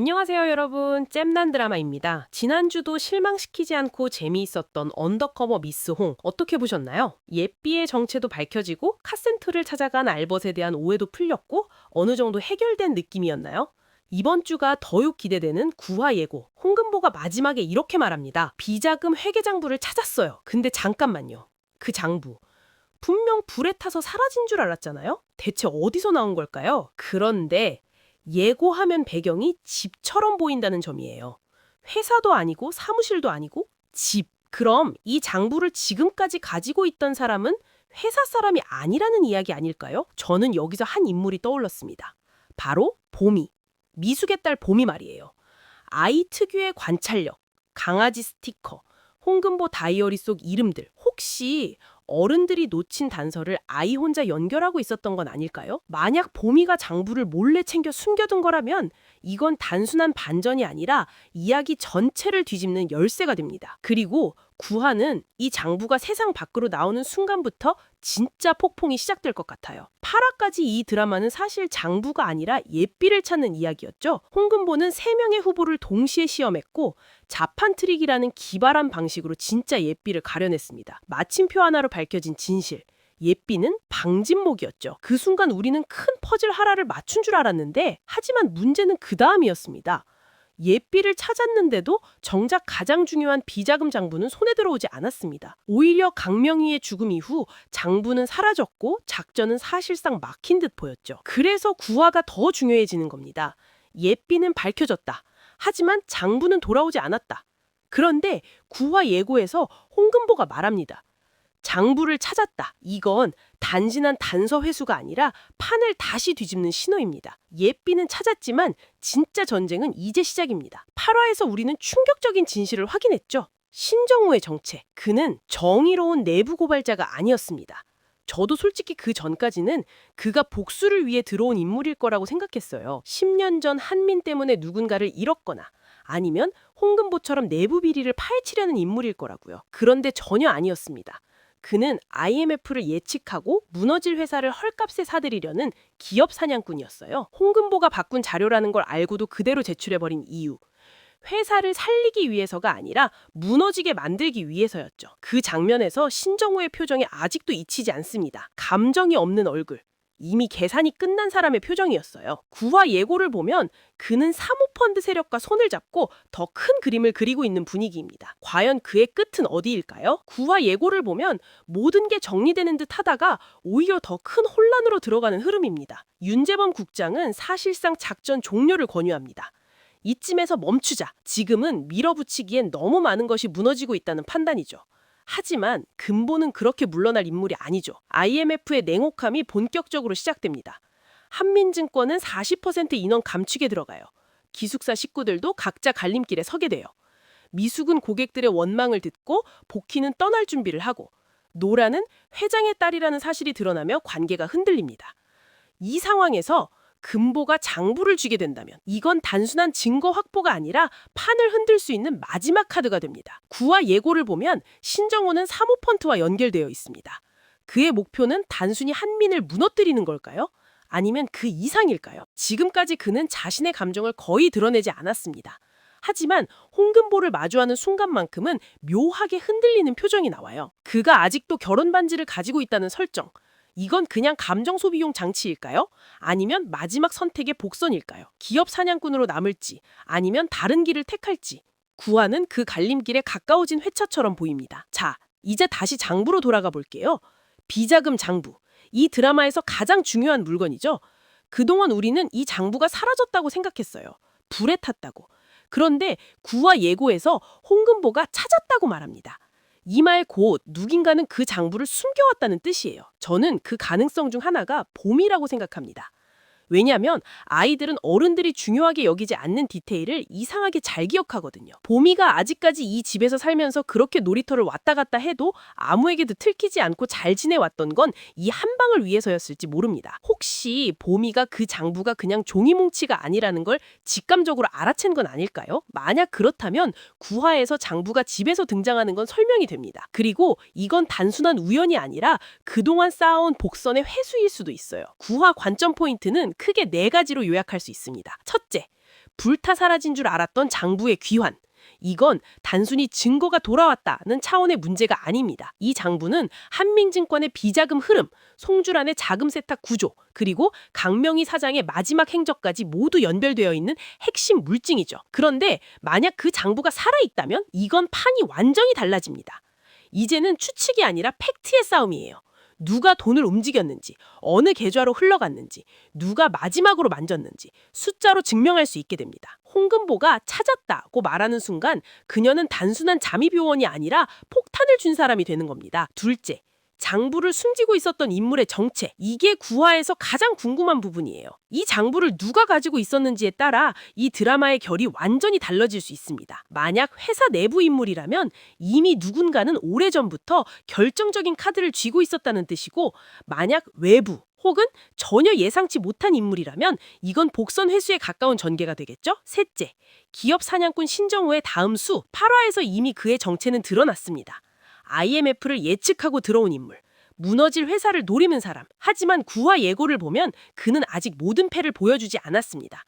안녕하세요, 여러분. 잼난 드라마입니다. 지난주도 실망시키지 않고 재미있었던 언더커버 미스 홍 어떻게 보셨나요? 예삐의 정체도 밝혀지고 카센트를 찾아간 알벗에 대한 오해도 풀렸고 어느 정도 해결된 느낌이었나요? 이번 주가 더욱 기대되는 구화 예고. 홍금보가 마지막에 이렇게 말합니다. 비자금 회계장부를 찾았어요. 근데 잠깐만요. 그 장부. 분명 불에 타서 사라진 줄 알았잖아요? 대체 어디서 나온 걸까요? 그런데 예고하면 배경이 집처럼 보인다는 점이에요. 회사도 아니고 사무실도 아니고 집. 그럼 이 장부를 지금까지 가지고 있던 사람은 회사 사람이 아니라는 이야기 아닐까요? 저는 여기서 한 인물이 떠올랐습니다. 바로 봄이. 미숙의 딸 봄이 말이에요. 아이 특유의 관찰력, 강아지 스티커, 홍금보 다이어리 속 이름들. 혹시 어른들이 놓친 단서를 아이 혼자 연결하고 있었던 건 아닐까요? 만약 봄이가 장부를 몰래 챙겨 숨겨둔 거라면 이건 단순한 반전이 아니라 이야기 전체를 뒤집는 열쇠가 됩니다. 그리고 구화는 이 장부가 세상 밖으로 나오는 순간부터 진짜 폭풍이 시작될 것 같아요. 8화까지 이 드라마는 사실 장부가 아니라 예삐를 찾는 이야기였죠. 홍금보는 3명의 후보를 동시에 시험했고 자판 트릭이라는 기발한 방식으로 진짜 예삐를 가려냈습니다. 마침표 하나로 밝혀진 진실. 예삐는 방진목이었죠. 그 순간 우리는 큰 퍼즐 하나를 맞춘 줄 알았는데 하지만 문제는 그 다음이었습니다. 예삐를 찾았는데도 정작 가장 중요한 비자금 장부는 손에 들어오지 않았습니다. 오히려 강명희의 죽음 이후 장부는 사라졌고 작전은 사실상 막힌 듯 보였죠. 그래서 구화가 더 중요해지는 겁니다. 예삐는 밝혀졌다. 하지만 장부는 돌아오지 않았다. 그런데 구화 예고에서 홍금보가 말합니다. 장부를 찾았다. 이건 단순한 단서 회수가 아니라 판을 다시 뒤집는 신호입니다. 예삐는 찾았지만 진짜 전쟁은 이제 시작입니다. 8화에서 우리는 충격적인 진실을 확인했죠. 신정우의 정체. 그는 정의로운 내부 고발자가 아니었습니다. 저도 솔직히 그 전까지는 그가 복수를 위해 들어온 인물일 거라고 생각했어요. 10년 전 한민 때문에 누군가를 잃었거나 아니면 홍금보처럼 내부 비리를 파헤치려는 인물일 거라고요. 그런데 전혀 아니었습니다. 그는 IMF를 예측하고 무너질 회사를 헐값에 사들이려는 기업 사냥꾼이었어요. 홍금보가 바꾼 자료라는 걸 알고도 그대로 제출해버린 이유. 회사를 살리기 위해서가 아니라 무너지게 만들기 위해서였죠. 그 장면에서 신정우의 표정이 아직도 잊히지 않습니다. 감정이 없는 얼굴. 이미 계산이 끝난 사람의 표정이었어요. 구화 예고를 보면 그는 사모펀드 세력과 손을 잡고 더 큰 그림을 그리고 있는 분위기입니다. 과연 그의 끝은 어디일까요? 구화 예고를 보면 모든 게 정리되는 듯 하다가 오히려 더 큰 혼란으로 들어가는 흐름입니다. 윤재범 국장은 사실상 작전 종료를 권유합니다. 이쯤에서 멈추자. 지금은 밀어붙이기엔 너무 많은 것이 무너지고 있다는 판단이죠. 하지만 근보는 그렇게 물러날 인물이 아니죠. IMF의 냉혹함이 본격적으로 시작됩니다. 한민증권은 40% 인원 감축에 들어가요. 기숙사 식구들도 각자 갈림길에 서게 돼요. 미숙은 고객들의 원망을 듣고 복희는 떠날 준비를 하고 노라는 회장의 딸이라는 사실이 드러나며 관계가 흔들립니다. 이 상황에서 근보가 장부를 쥐게 된다면 이건 단순한 증거 확보가 아니라 판을 흔들 수 있는 마지막 카드가 됩니다. 구화 예고를 보면 신정호는 사모펀트와 연결되어 있습니다. 그의 목표는 단순히 한민을 무너뜨리는 걸까요? 아니면 그 이상일까요? 지금까지 그는 자신의 감정을 거의 드러내지 않았습니다. 하지만 홍금보를 마주하는 순간만큼은 묘하게 흔들리는 표정이 나와요. 그가 아직도 결혼 반지를 가지고 있다는 설정. 이건 그냥 감정 소비용 장치일까요? 아니면 마지막 선택의 복선일까요? 기업 사냥꾼으로 남을지 아니면 다른 길을 택할지 구화는 그 갈림길에 가까워진 회차처럼 보입니다. 자, 이제 다시 장부로 돌아가 볼게요. 비자금 장부. 이 드라마에서 가장 중요한 물건이죠. 그동안 우리는 이 장부가 사라졌다고 생각했어요. 불에 탔다고. 그런데 구화 예고에서 홍금보가 찾았다고 말합니다. 이 말 곧 누군가는 그 장부를 숨겨왔다는 뜻이에요. 저는 그 가능성 중 하나가 봄이라고 생각합니다. 왜냐하면 아이들은 어른들이 중요하게 여기지 않는 디테일을 이상하게 잘 기억하거든요. 봄이가 아직까지 이 집에서 살면서 그렇게 놀이터를 왔다 갔다 해도 아무에게도 들키지 않고 잘 지내왔던 건 이 한 방을 위해서였을지 모릅니다. 혹시 봄이가 그 장부가 그냥 종이뭉치가 아니라는 걸 직감적으로 알아챈 건 아닐까요? 만약 그렇다면 구화에서 장부가 집에서 등장하는 건 설명이 됩니다. 그리고 이건 단순한 우연이 아니라 그동안 쌓아온 복선의 회수일 수도 있어요. 구화 관점 포인트는 크게 4가지로 요약할 수 있습니다. 첫째, 불타 사라진 줄 알았던 장부의 귀환. 이건 단순히 증거가 돌아왔다는 차원의 문제가 아닙니다. 이 장부는 한민증권의 비자금 흐름, 송주란의 자금 세탁 구조, 그리고 강명희 사장의 마지막 행적까지 모두 연결되어 있는 핵심 물증이죠. 그런데 만약 그 장부가 살아있다면 이건 판이 완전히 달라집니다. 이제는 추측이 아니라 팩트의 싸움이에요. 누가 돈을 움직였는지, 어느 계좌로 흘러갔는지, 누가 마지막으로 만졌는지 숫자로 증명할 수 있게 됩니다. 홍금보가 찾았다고 말하는 순간 그녀는 단순한 잠입요원이 아니라 폭탄을 준 사람이 되는 겁니다. 둘째, 장부를 숨기고 있었던 인물의 정체. 이게 구화에서 가장 궁금한 부분이에요. 이 장부를 누가 가지고 있었는지에 따라 이 드라마의 결이 완전히 달라질 수 있습니다. 만약 회사 내부 인물이라면 이미 누군가는 오래전부터 결정적인 카드를 쥐고 있었다는 뜻이고, 만약 외부 혹은 전혀 예상치 못한 인물이라면 이건 복선 회수에 가까운 전개가 되겠죠? 셋째, 기업 사냥꾼 신정우의 다음 수 8화에서 이미 그의 정체는 드러났습니다. IMF를 예측하고 들어온 인물, 무너질 회사를 노리는 사람. 하지만 9화 예고를 보면 그는 아직 모든 패를 보여주지 않았습니다.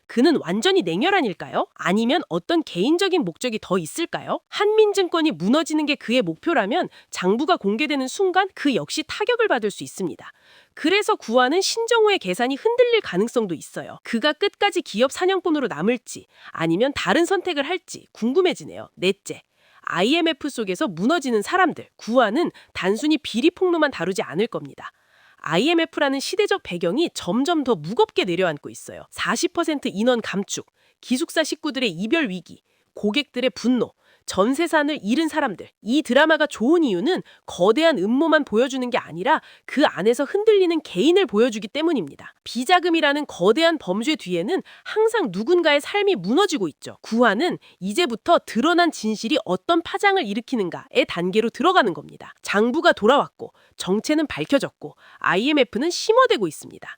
그는 완전히 냉혈한일까요? 아니면 어떤 개인적인 목적이 더 있을까요? 한민증권이 무너지는 게 그의 목표라면 장부가 공개되는 순간 그 역시 타격을 받을 수 있습니다. 그래서 9화는 신정우의 계산이 흔들릴 가능성도 있어요. 그가 끝까지 기업 사냥꾼으로 남을지 아니면 다른 선택을 할지 궁금해지네요. 넷째, IMF 속에서 무너지는 사람들. 9화는 단순히 비리 폭로만 다루지 않을 겁니다. IMF라는 시대적 배경이 점점 더 무겁게 내려앉고 있어요. 40% 인원 감축, 기숙사 식구들의 이별 위기, 고객들의 분노, 전세산을 잃은 사람들. 이 드라마가 좋은 이유는 거대한 음모만 보여주는 게 아니라 그 안에서 흔들리는 개인을 보여주기 때문입니다. 비자금이라는 거대한 범죄 뒤에는 항상 누군가의 삶이 무너지고 있죠. 9화는 이제부터 드러난 진실이 어떤 파장을 일으키는가의 단계로 들어가는 겁니다. 장부가 돌아왔고 정체는 밝혀졌고 IMF는 심어대고 있습니다.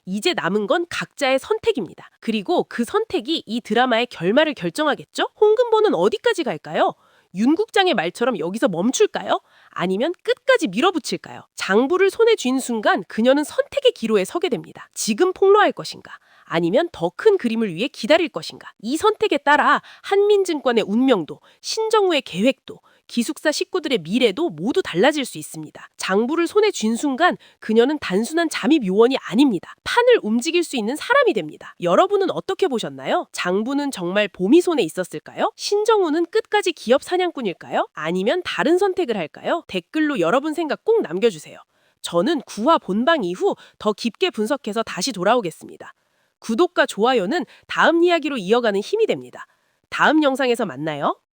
이제 남은 건 각자의 선택입니다. 그리고 그 선택이 이 드라마의 결말을 결정하겠죠? 홍금보는 어디까지 갈까요? 윤 국장의 말처럼 여기서 멈출까요? 아니면 끝까지 밀어붙일까요? 장부를 손에 쥔 순간 그녀는 선택의 기로에 서게 됩니다. 지금 폭로할 것인가? 아니면 더 큰 그림을 위해 기다릴 것인가? 이 선택에 따라 한민증권의 운명도, 신정우의 계획도, 기숙사 식구들의 미래도 모두 달라질 수 있습니다. 장부를 손에 쥔 순간 그녀는 단순한 잠입 요원이 아닙니다. 판을 움직일 수 있는 사람이 됩니다. 여러분은 어떻게 보셨나요? 장부는 정말 봄이 손에 있었을까요? 신정우는 끝까지 기업 사냥꾼일까요? 아니면 다른 선택을 할까요? 댓글로 여러분 생각 꼭 남겨주세요. 저는 9화 본방 이후 더 깊게 분석해서 다시 돌아오겠습니다. 구독과 좋아요는 다음 이야기로 이어가는 힘이 됩니다. 다음 영상에서 만나요.